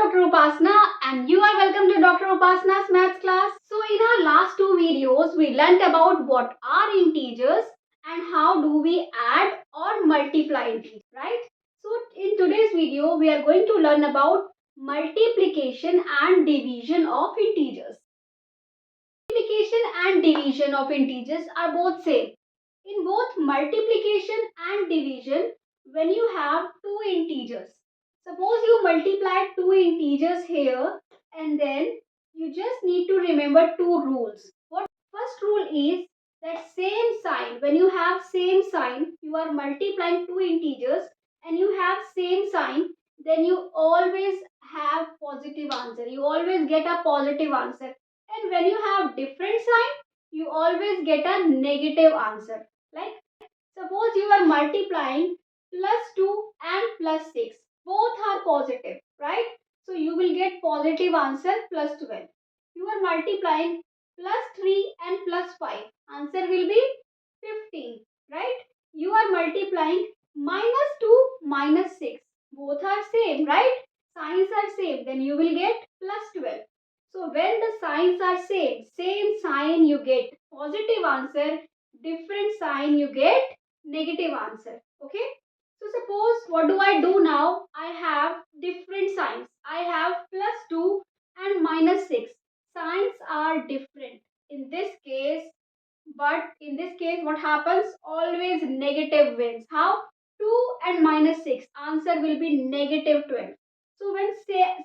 Dr. Upasana and you are welcome to Dr. Upasana's maths class. So in our last two videos, we learnt about what are integers and how do we add or multiply integers, right? So in today's video, we are going to learn about multiplication and division of integers. Multiplication and division of integers are both same. In both multiplication and division, when you have two integers, suppose you multiply two integers here and then you just need to remember two rules. What first rule is that same sign, when you have same sign, you are multiplying two integers and you have same sign, then you always have positive answer. You always get a positive answer. And when you have different sign, you always get a negative answer. Like suppose you are multiplying plus 2 and plus 6. Both are positive, right? So you will get positive answer plus 12. You are multiplying plus 3 and plus 5. Answer will be 15, right? You are multiplying minus 2 minus 6. Both are same, right? Signs are same. Then you will get plus 12. So when the signs are same sign you get positive answer, different sign you get negative answer. Okay. So suppose what do I do now? I have different signs. I have plus 2 and minus 6. Signs are different. In this case, what happens? Always negative wins. How? 2 and minus 6. Answer will be negative 12. So when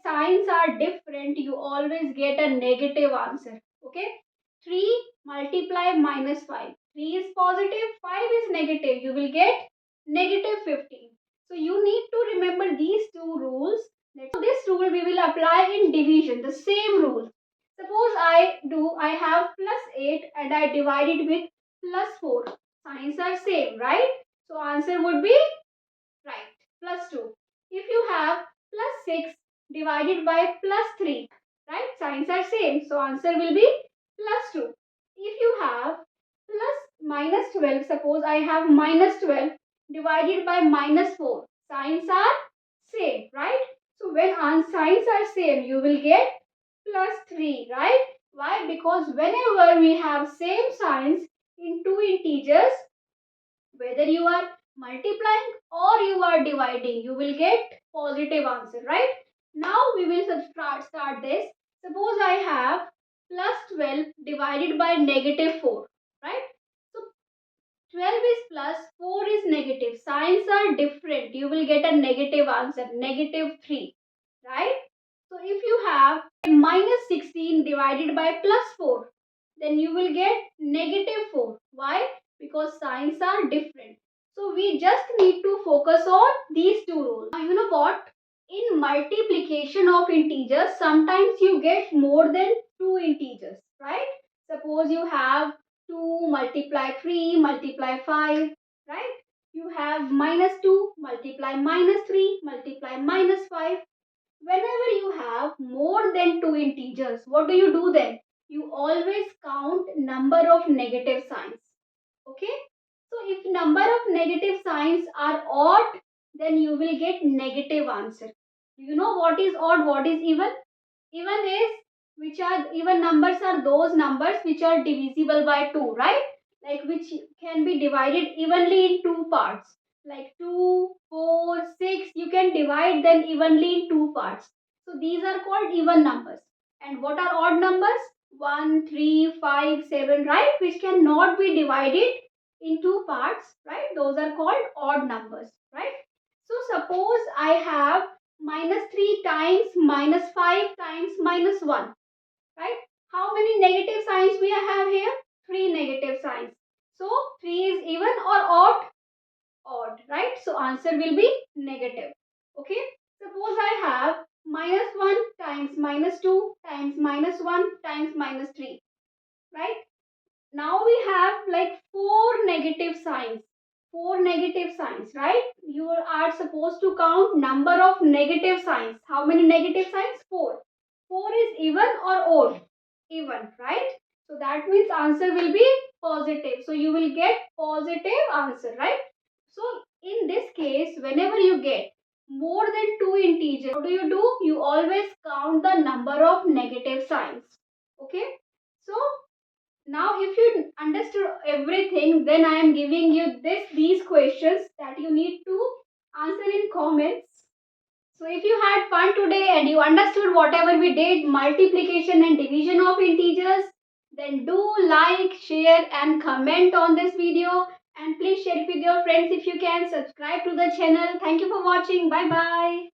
signs are different, you always get a negative answer. Okay. 3 multiply minus 5. 3 is positive, 5 is negative. You will get negative 15. So you need to remember these two rules. So this rule we will apply in division. The same rule. Suppose I have plus 8 and I divide it with plus 4. Signs are same, right? So answer would be right. Plus 2. If you have plus 6 divided by plus 3, right? Signs are same. So answer will be plus 2. If you have plus minus 12, suppose I have minus 12 divided by minus 4. Signs are same, right? So when signs are same, you will get plus 3, right? Why? Because whenever we have same signs in two integers, whether you are multiplying or you are dividing, you will get positive answer, right? Now we will start this. Suppose I have plus 12 divided by negative 4, right? So 12 is plus, 4 is negative. Signs are different. You will get a negative answer, negative 3, right? So if you have minus 16 divided by plus 4, then you will get negative 4. Why? Because signs are different. So we just need to focus on these two rules. Now you know what? In multiplication of integers, sometimes you get more than two integers, right? Suppose you have 2 multiply 3 multiply 5, right? You have minus 2 multiply minus 3 multiply minus 5. Whenever you have more than two integers, what do you do then? You always count number of negative signs. Okay? So if number of negative signs are odd, then you will get negative answer. Do you know what is odd, what is even? Even is even numbers are those numbers which are divisible by 2, right? Like which can be divided evenly in two parts. Like 2, 4, 6, you can divide them evenly in two parts. So these are called even numbers. And what are odd numbers? 1, 3, 5, 7, right? Which cannot be divided in two parts, right? Those are called odd numbers, right? So suppose I have minus 3 times minus 5 times minus 1, right? How many negative signs we have here? 3 negative signs. So 3 is even or odd? Odd, right? So answer will be negative. Okay. Suppose I have minus 1 times minus 2 times minus 1 times minus 3, right? Now we have like four negative signs. Four negative signs, right? You are supposed to count number of negative signs. How many negative signs? Four. Four is even or odd? Even, right? So that means answer will be positive. So you will get positive answer, right? So in this case, whenever you get more than two integers, what do? You always count the number of negative signs. Okay. So now if you understood everything, then I am giving you these questions that you need to answer in comments. So if you had fun today and you understood whatever we did, multiplication and division of integers, then do like, share and comment on this video, and please share it with your friends if you can. Subscribe to the channel. Thank you for watching. Bye bye.